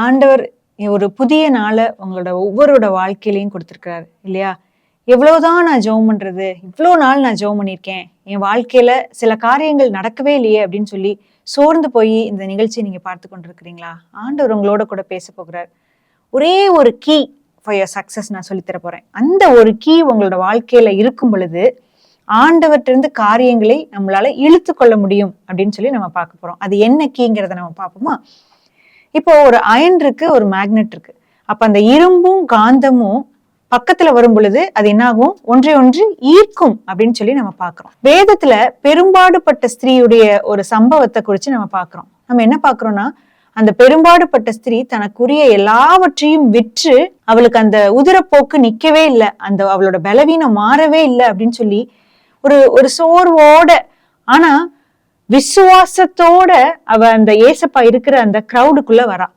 ஆண்டவர் ஒரு புதிய நாளை உங்களோட ஒவ்வொருவரோட வாழ்க்கையிலையும் கொடுத்துருக்கிறாரு இல்லையா? எவ்வளவுதான் நான் ஜெபம் பண்றது, இவ்வளோ நாள் நான் ஜெபம் பண்ணியிருக்கேன், என் வாழ்க்கையில சில காரியங்கள் நடக்கவே இல்லையே அப்படின்னு சொல்லி சோர்ந்து போய் இந்த நிகழ்ச்சியை நீங்க பார்த்து கொண்டிருக்கிறீங்களா? ஆண்டவர் உங்களோட கூட பேச போகிறார். ஒரே ஒரு கீ ஃபார் யுவர் சக்சஸ் நான் சொல்லித்தர போறேன். அந்த ஒரு கீ உங்களோட வாழ்க்கையில இருக்கும் பொழுது ஆண்டவற்றிலிருந்து காரியங்களை நம்மளால இழுத்து கொள்ள முடியும் அப்படின்னு சொல்லி நம்ம பார்க்க போறோம். அது என்ன கீங்கிறத நம்ம பார்ப்போமா? இப்போ ஒரு அயன் இருக்கு, ஒரு மேக்னெட் இருக்கு. அப்ப அந்த இரும்பும் காந்தமும் பக்கத்துல வரும் பொழுது அது என்ன ஆகும்? ஒன்றை ஒன்று ஈர்க்கும் அப்படின்னு சொல்லி நம்ம பாக்குறோம். வேதத்துல பெரும்பாடுபட்ட ஸ்திரீயுடைய ஒரு சம்பவத்தை குறிச்சு நம்ம பாக்குறோம். நம்ம என்ன பாக்குறோம்னா, அந்த பெரும்பாடுபட்ட ஸ்திரீ தனக்குரிய எல்லாவற்றையும் விற்று அவளுக்கு அந்த உதிரப்போக்கு நிக்கவே இல்லை, அந்த அவளோட பலவீனம் மாறவே இல்லை அப்படின்னு சொல்லி ஒரு சோர்வோட, ஆனா விசுவாசத்தோட அவ அந்த ஏசப்பா இருக்கிற அந்த கிரௌடுக்குள்ள வரா.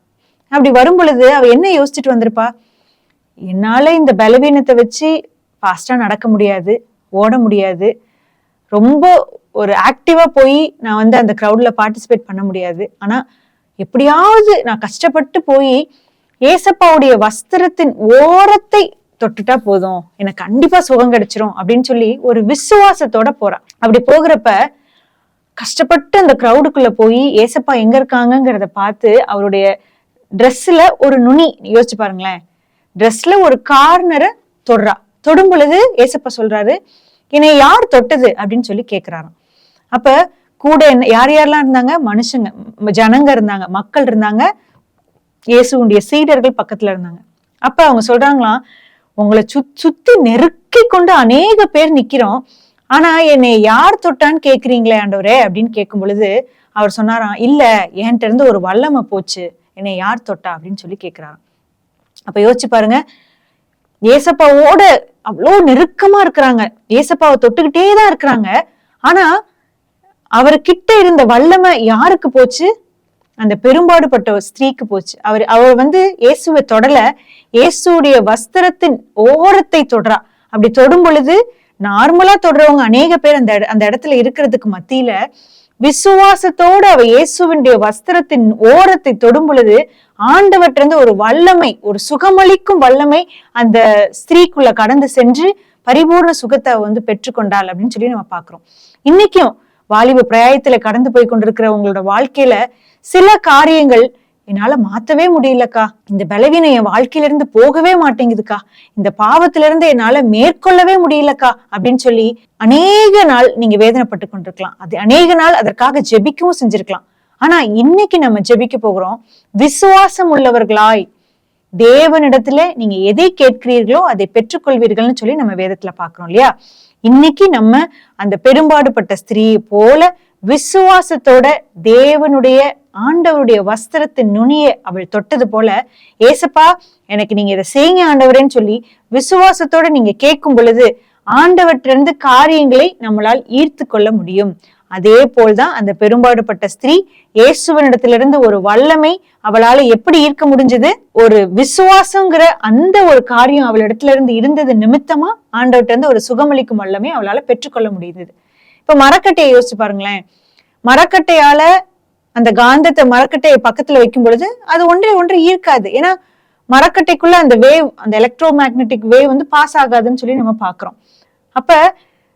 அப்படி வரும் பொழுது அவ என்ன யோசிச்சுட்டு வந்திருப்பா? என்னால இந்த பலவீனத்தை வச்சு ஃபாஸ்டா நடக்க முடியாது, ஓட முடியாது, ரொம்ப ஒரு ஆக்டிவா போய் நான் வந்து அந்த கிரௌட்ல பார்ட்டிசிபேட் பண்ண முடியாது. ஆனா எப்படியாவது நான் கஷ்டப்பட்டு போய் ஏசப்பாவுடைய வஸ்திரத்தின் ஓரத்தை தொட்டுட்டா போதும், எனக்கு கண்டிப்பா சுகம் கிடைச்சிரும் அப்படின்னு சொல்லி ஒரு விசுவாசத்தோட போறா. அப்படி போகிறப்ப கஷ்டப்பட்டு அந்த கிரௌடுக்குள்ள போய் ஏசப்பா எங்க இருக்காங்கிறத பார்த்து அவருடைய ட்ரெஸ்ல ஒரு நுனி, யோசிச்சு பாருங்களேன், ட்ரெஸ்ல ஒரு கார்னரை தொடுறா. தொடும் பொழுது ஏசப்பா சொல்றாரு, என்னை யார் தொட்டது அப்படின்னு சொல்லி கேக்குறாராம். அப்ப கூட என்ன யார் யாரெல்லாம் இருந்தாங்க? மனுஷங்க, ஜனங்க இருந்தாங்க, மக்கள் இருந்தாங்க, இயேசுடைய சீடர்கள் பக்கத்துல இருந்தாங்க. அப்ப அவங்க சொல்றாங்களாம், உங்களை சுத்தி நெருக்கி கொண்டு அநேக பேர் நிக்கிறோம், ஆனா என்னை யார் தொட்டான்னு கேக்குறீங்களே ஆண்டவரே அப்படின்னு கேட்கும் பொழுது அவர் சொன்னாராம், இல்ல, என்கிட்ட இருந்து ஒரு வல்லமை போச்சு, என்னை யார் தொட்டா அப்படின்னு சொல்லி கேக்குறாராம். அப்ப யோசிச்சு பாருங்க, ஏசப்பாவோட அவ்வளோ நெருக்கமா இருக்கிறாங்க, ஏசப்பாவை தொட்டுக்கிட்டே தான் இருக்கிறாங்க, ஆனா அவர்கிட்ட இருந்த வல்லமை யாருக்கு போச்சு? அந்த பெரும்பாடுபட்ட ஸ்திரீக்கு போச்சு. அவர் வந்து இயேசுவை தொடல, இயேசுடைய வஸ்திரத்தின் ஓரத்தை தொடரா. அப்படி தொடும் பொழுது நார்மலா தொடர்றவங்க அநேக பேர் அந்த இடத்துல இருக்கிறதுக்கு மத்தியில விசுவாசத்தோடு அவ இயேசுவினுடைய வஸ்திரத்தின் ஓரத்தை தொடும் பொழுது ஆண்டவற்றிலிருந்து ஒரு வல்லமை, ஒரு சுகமளிக்கும் வல்லமை அந்த ஸ்திரீக்குள்ள கடந்து சென்று பரிபூர்ண சுகத்தை வந்து பெற்றுக்கொண்டாள் அப்படின்னு சொல்லி நம்ம பாக்குறோம். இன்னைக்கும் வாலிப பிராயத்துல கடந்து போய் கொண்டிருக்கிற உங்களோட வாழ்க்கையில சில காரியங்கள் என்னால மாத்தவே முடியலக்கா, இந்த பலவீனம் என் வாழ்க்கையில இருந்து போகவே மாட்டேங்குதுக்கா, இந்த பாவத்தில இருந்து என்னால மேற்கொள்ளவே முடியலக்கா அப்படின்னு சொல்லி அநேக நாள் நீங்க வேதனைப்பட்டு கொண்டிருக்கலாம். அது அநேக நாள் அதற்காக ஜெபிக்கவும் செஞ்சிருக்கலாம். ஆனா இன்னைக்கு நம்ம ஜெபிக்க போகிறோம், விசுவாசம் உள்ளவர்களாய் தேவனிடத்துல நீங்க எதை கேட்கிறீர்களோ அதை பெற்றுக்கொள்வீர்கள்னு சொல்லி நம்ம வேதத்துல பாக்குறோம் இல்லையா? இன்னைக்கு நம்ம அந்த பெரும்பாடுபட்ட ஸ்திரீயை போல விசுவாசத்தோட தேவனுடைய ஆண்டவருடைய வஸ்திரத்தின் நுனியை அவள் தொட்டது போல, ஏசப்பா எனக்கு நீங்க இதை செய்யுங்க ஆண்டவரேன்னு சொல்லி விசுவாசத்தோட நீங்க கேட்கும் பொழுது ஆண்டவற்றிலிருந்து காரியங்களை நம்மளால் ஈர்த்து கொள்ள முடியும். அதே போல்தான் அந்த பெரும்பாடுபட்ட ஸ்திரீ இயேசுவனிடத்திலிருந்து ஒரு வல்லமை அவளால எப்படி ஈர்க்க முடிஞ்சது? ஒரு விசுவாசங்கிற அந்த ஒரு காரியம் அவளிடத்துல இருந்து இருந்தது நிமித்தமா ஆண்டவர்கிட்ட இருந்து ஒரு சுகமளிக்கும் வல்லமை அவளால பெற்றுக்கொள்ள முடியுது. இப்ப மரக்கட்டையை யோசிச்சு பாருங்களேன், மரக்கட்டையால அந்த காந்தத்தை மரக்கட்டையை பக்கத்துல வைக்கும் பொழுது அது ஒன்றை ஈர்க்காது. ஏன்னா மரக்கட்டைக்குள்ள அந்த வேவ், அந்த எலக்ட்ரோ மேக்னெட்டிக் வேவ் வந்து பாஸ் ஆகாதுன்னு சொல்லி நம்ம பாக்குறோம். அப்ப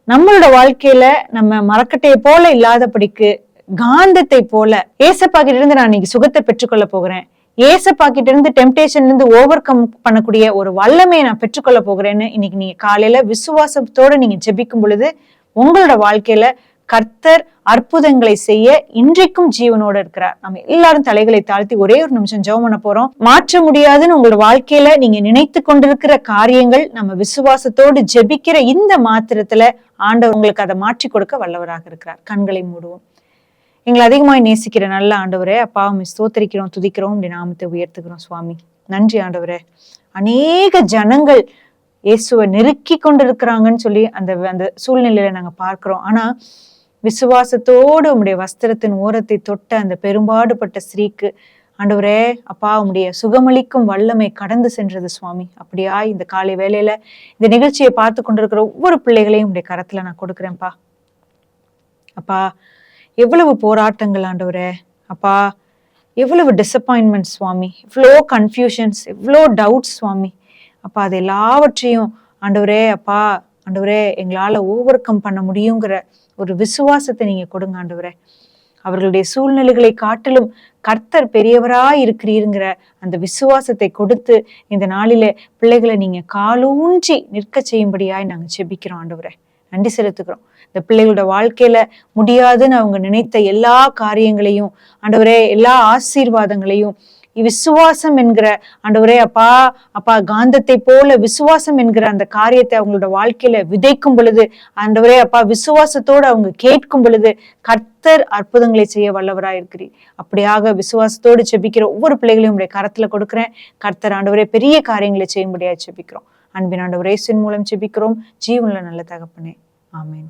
நம்மளோட வாழ்க்கையில நம்ம மரக்கட்டையை போல இல்லாதபடிக்கு காந்தத்தை போல ஏசப்பா கிட்ட இருந்து நான் இன்னைக்கு சுகத்தை பெற்றுக்கொள்ள போகிறேன், ஏசப்பா கிட்ட இருந்து டெம்டேஷன்ல இருந்து ஓவர் கம் பண்ணக்கூடிய ஒரு வல்லமையை நான் பெற்றுக்கொள்ள போகிறேன்னு இன்னைக்கு நீங்க காலையில விசுவாசத்தோட நீங்க ஜெபிக்கும் பொழுது உங்களோட வாழ்க்கையில கர்த்தர் அற்புதங்களை செய்ய இன்றைக்கும் ஜீவனோட இருக்கிறார். நம்ம எல்லாரும் தலைகளை தாழ்த்தி ஒரே ஒரு நிமிஷம் ஜெபம் பண்ண போறோம். மாற்ற முடியாதுன்னு உங்களோட வாழ்க்கையில நீங்க நினைத்து கொண்டிருக்கிற காரியங்கள் நம்ம விசுவாசத்தோடு ஜெபிக்கிற இந்த மாத்திரத்துல ஆண்டவர் உங்களுக்கு அதை மாற்றி கொடுக்க வல்லவராக இருக்கிறார். கண்களை மூடுவோம். எங்களை அதிகமாய் நேசிக்கிற நல்ல ஆண்டவரே, அப்பாவை ஸ்தோத்திரிக்கிறோம், துதிக்கிறோம், அப்படி நாமத்தை உயர்த்துக்கிறோம். சுவாமி நன்றி ஆண்டவரே. அநேக ஜனங்கள் இயேசுவை நெருக்கி கொண்டிருக்கிறாங்கன்னு சொல்லி அந்த சூழ்நிலையில நாங்க பார்க்கிறோம். ஆனா விசுவாசத்தோடு உம்முடைய வஸ்திரத்தின் ஓரத்தை தொட்ட அந்த பெரும்பாடுபட்ட ஸ்திரீக்கு ஆண்டவரே அப்பா உம்முடைய சுகமளிக்கும் வல்லமை கடந்து சென்றது. சுவாமி அப்படியா இந்த காலை வேளையில இந்த நிகழ்ச்சியை பார்த்து கொண்டிருக்கிற ஒவ்வொரு பிள்ளைகளையும் உடைய கரத்துல நான் கொடுக்குறேன்ப்பா. அப்பா எவ்வளவு போராட்டங்கள் ஆண்டவரே, அப்பா எவ்வளவு டிசப்பாயின்மெண்ட் சுவாமி, எவ்வளோ கன்ஃபியூஷன்ஸ், எவ்வளோ டவுட்ஸ் சுவாமி. அப்பா அது எல்லாவற்றையும் ஆண்டவரே, அப்பா ஆண்டவரே எங்களால ஓவர் கம் பண்ண முடியுங்கிற ஒரு விசுவாசத்தை நீங்க கொடுங்க ஆண்டவரே. அவர்களுடைய சூழ்நிலைகளை காட்டிலும் கர்த்தர் பெரியவராய் இருக்கிறீருங்கிற அந்த விசுவாசத்தை கொடுத்து இந்த நாளிலே பிள்ளைகளை நீங்க காலூன்றி நிற்க செய்யும்படியாய் நாங்க செபிக்கிறோம் ஆண்டவரே. நன்றி செலுத்துக்கிறோம். இந்த பிள்ளைகளோட வாழ்க்கையில முடியாதுன்னு அவங்க நினைத்த எல்லா காரியங்களையும் ஆண்டவரே, எல்லா ஆசீர்வாதங்களையும் விசுவாசம் என்கிற ஆண்டவரே அப்பா அப்பா காந்தத்தை போல விசுவாசம் என்கிற அந்த காரியத்தை அவங்களோட வாழ்க்கையில விதைக்கும் பொழுது ஆண்டவரே அப்பா விசுவாசத்தோடு அவங்க கேட்கும் பொழுது கர்த்தர் அற்புதங்களை செய்ய வல்லவராய் இருக்கிறீர். அப்படியாக விசுவாசத்தோடு செபிக்கிற ஒவ்வொரு பிள்ளைகளையும் உடைய கரத்துல கொடுக்குறேன். கர்த்தர் ஆண்டவரே பெரிய காரியங்களை செய்யும்படியா செபிக்கிறோம். அன்பின் ஆண்டவரே இயேசுவின் மூலம் செபிக்கிறோம். ஜீவனுள்ள நல்ல தகப்பனே, ஆமென்.